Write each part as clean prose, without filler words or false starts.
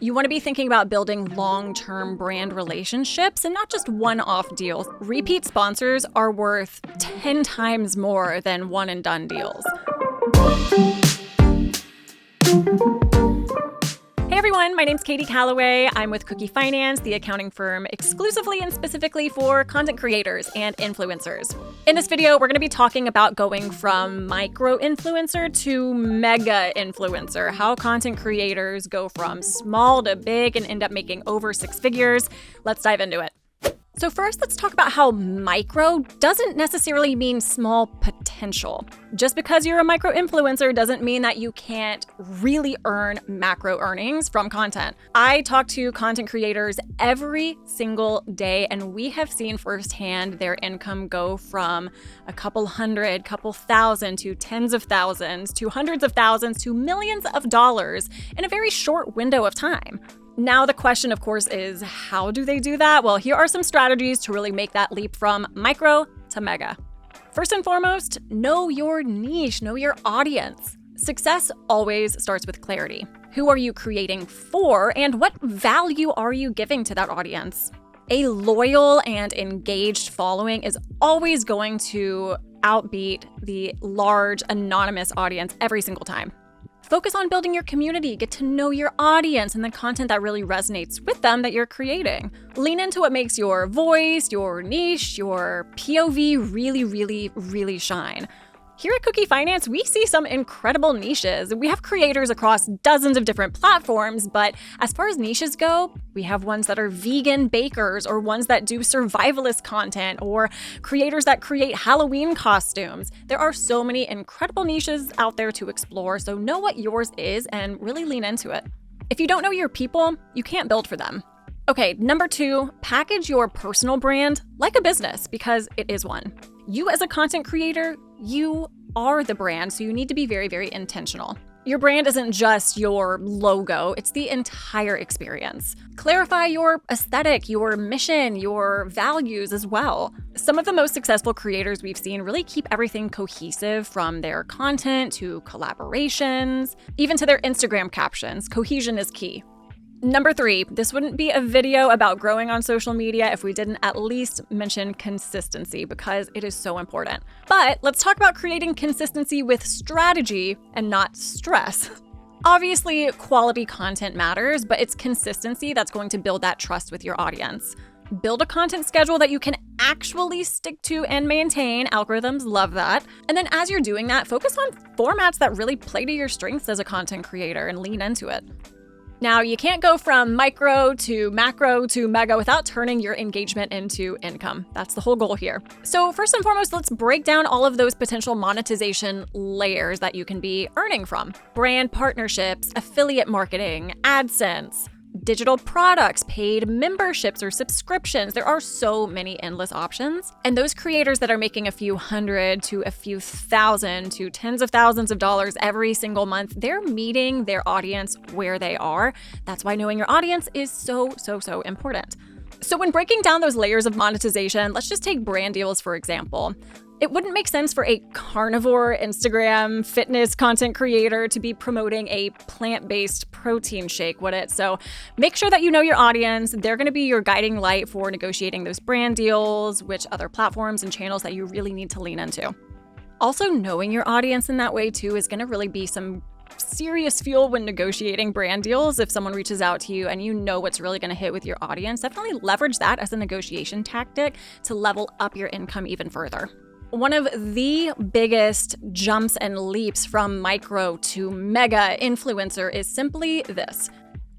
You want to be thinking about building long-term brand relationships and not just one-off deals. Repeat sponsors are worth 10 times more than one-and-done deals. Hey everyone, my name's Katie Calloway. I'm with Cookie Finance, the accounting firm exclusively and specifically for content creators and influencers. In this video, we're going to be talking about going from micro-influencer to mega-influencer, how content creators go from small to big and end up making over six figures. Let's dive into it. So first, let's talk about how micro doesn't necessarily mean small potential. Just because you're a micro-influencer doesn't mean that you can't really earn macro earnings from content. I talk to content creators every single day, and we have seen firsthand their income go from a couple hundred, couple thousand, to tens of thousands, to hundreds of thousands, to millions of dollars in a very short window of time. Now, the question, of course, is how do they do that? Well, here are some strategies to really make that leap from micro to mega. First and foremost, know your niche, know your audience. Success always starts with clarity. Who are you creating for, and what value are you giving to that audience? A loyal and engaged following is always going to outbeat the large, anonymous audience every single time. Focus on building your community, get to know your audience and the content that really resonates with them that you're creating. Lean into what makes your voice, your niche, your POV really shine. Here at Cookie Finance, we see some incredible niches. We have creators across dozens of different platforms, but as far as niches go, we have ones that are vegan bakers, or ones that do survivalist content, or creators that create Halloween costumes. There are so many incredible niches out there to explore, so know what yours is and really lean into it. If you don't know your people, you can't build for them. Okay, number 2, package your personal brand like a business, because it is one. You as a content creator, you are the brand, so you need to be very intentional. Your brand isn't just your logo, it's the entire experience. Clarify your aesthetic, your mission, your values as well. Some of the most successful creators we've seen really keep everything cohesive, from their content to collaborations, even to their Instagram captions. Cohesion is key. Number 3, this wouldn't be a video about growing on social media if we didn't at least mention consistency, because it is so important. But let's talk about creating consistency with strategy and not stress. Obviously, quality content matters, but it's consistency that's going to build that trust with your audience. Build a content schedule that you can actually stick to and maintain. Algorithms love that. And then as you're doing that, focus on formats that really play to your strengths as a content creator and lean into it. Now, you can't go from micro to macro to mega without turning your engagement into income. That's the whole goal here. So first and foremost, let's break down all of those potential monetization layers that you can be earning from. Brand partnerships, affiliate marketing, AdSense, digital products, paid memberships or subscriptions. There are so many endless options. And those creators that are making a few hundred to a few thousand to tens of thousands of dollars every single month, they're meeting their audience where they are. That's why knowing your audience is so important. So when breaking down those layers of monetization, let's just take brand deals, for example. It wouldn't make sense for a carnivore Instagram fitness content creator to be promoting a plant-based protein shake, would it? So make sure that you know your audience. They're going to be your guiding light for negotiating those brand deals, which other platforms and channels that you really need to lean into. Also, knowing your audience in that way too is going to really be some serious fuel when negotiating brand deals. If someone reaches out to you and you know what's really going to hit with your audience, definitely leverage that as a negotiation tactic to level up your income even further. One of the biggest jumps and leaps from micro to mega influencer is simply this: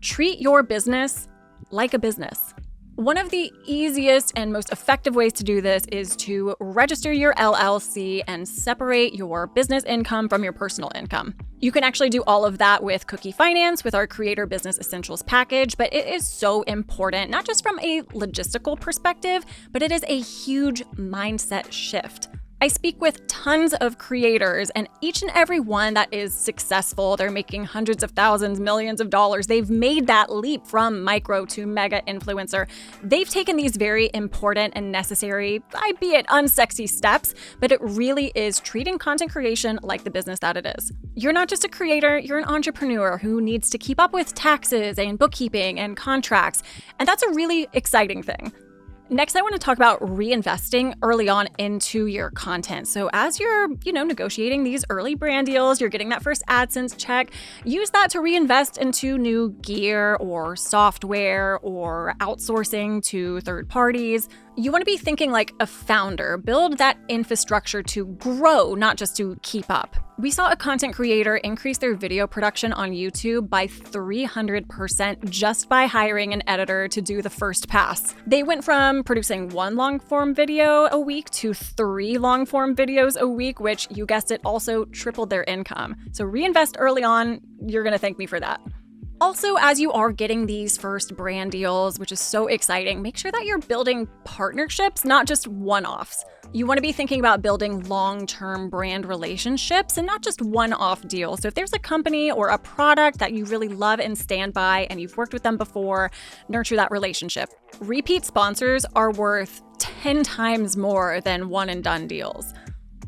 treat your business like a business. One of the easiest and most effective ways to do this is to register your LLC and separate your business income from your personal income. You can actually do all of that with Cookie Finance with our Creator Business Essentials package, but it is so important, not just from a logistical perspective, but it is a huge mindset shift. I speak with tons of creators, and each and every one that is successful, they're making hundreds of thousands, millions of dollars. They've made that leap from micro to mega influencer. They've taken these very important and necessary, albeit unsexy steps, but it really is treating content creation like the business that it is. You're not just a creator, you're an entrepreneur who needs to keep up with taxes and bookkeeping and contracts, and that's a really exciting thing. Next, I want to talk about reinvesting early on into your content. So as you're, negotiating these early brand deals, you're getting that first AdSense check, use that to reinvest into new gear or software or outsourcing to third parties. You want to be thinking like a founder. Build that infrastructure to grow, not just to keep up. We saw a content creator increase their video production on YouTube by 300% just by hiring an editor to do the first pass. They went from producing 1 long-form video a week to 3 long-form videos a week, which, you guessed it, also tripled their income. So reinvest early on. You're going to thank me for that. Also, as you are getting these first brand deals, which is so exciting, make sure that you're building partnerships, not just one-offs. You want to be thinking about building long-term brand relationships and not just one-off deals. So if there's a company or a product that you really love and stand by and you've worked with them before, nurture that relationship. Repeat sponsors are worth 10 times more than one-and-done deals.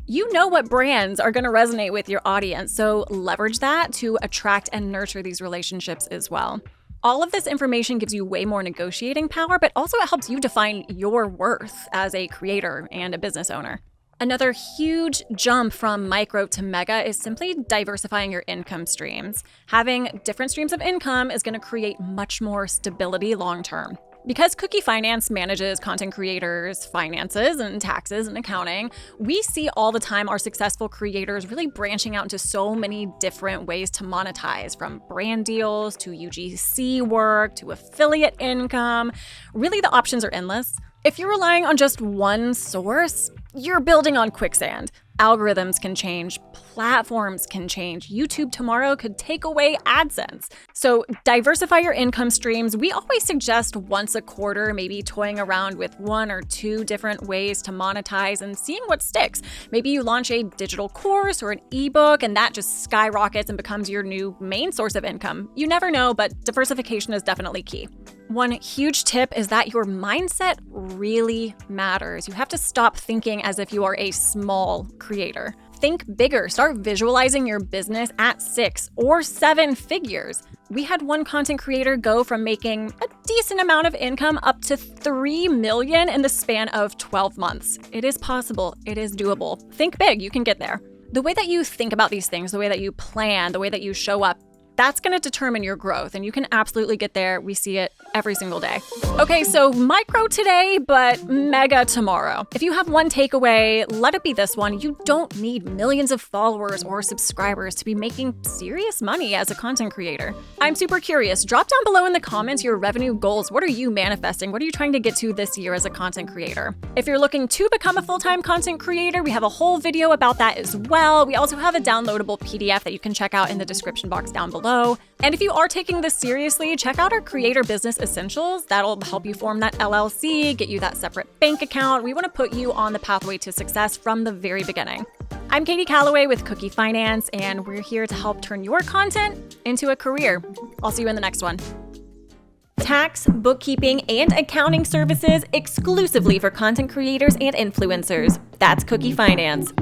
You know what brands are going to resonate with your audience, so leverage that to attract and nurture these relationships as well. All of this information gives you way more negotiating power, but also it helps you define your worth as a creator and a business owner. Another huge jump from micro to mega is simply diversifying your income streams. Having different streams of income is going to create much more stability long term. Because Cookie Finance manages content creators' finances and taxes and accounting, we see all the time our successful creators really branching out into so many different ways to monetize, from brand deals to UGC work to affiliate income. Really, the options are endless. If you're relying on just one source, you're building on quicksand. Algorithms can change, platforms can change. YouTube tomorrow could take away AdSense. So diversify your income streams. We always suggest once a quarter, maybe toying around with 1 or 2 different ways to monetize and seeing what sticks. Maybe you launch a digital course or an ebook and that just skyrockets and becomes your new main source of income. You never know, but diversification is definitely key. One huge tip is that your mindset really matters. You have to stop thinking as if you are a small creator. Think bigger. Start visualizing your business at 6 or 7 figures. We had one content creator go from making a decent amount of income up to $3 million in the span of 12 months. It is possible. It is doable. Think big. You can get there. The way that you think about these things, the way that you plan, the way that you show up, that's going to determine your growth, and you can absolutely get there. We see it every single day. Okay, so micro today, but mega tomorrow. If you have one takeaway, let it be this one. You don't need millions of followers or subscribers to be making serious money as a content creator. I'm super curious. Drop down below in the comments your revenue goals. What are you manifesting? What are you trying to get to this year as a content creator? If you're looking to become a full-time content creator, we have a whole video about that as well. We also have a downloadable PDF that you can check out in the description box down below. And if you are taking this seriously, check out our Creator Business Essentials. That'll help you form that LLC, get you that separate bank account. We want to put you on the pathway to success from the very beginning. I'm Katie Calloway with Cookie Finance, and we're here to help turn your content into a career. I'll see you in the next one. Tax, bookkeeping, and accounting services exclusively for content creators and influencers. That's Cookie Finance.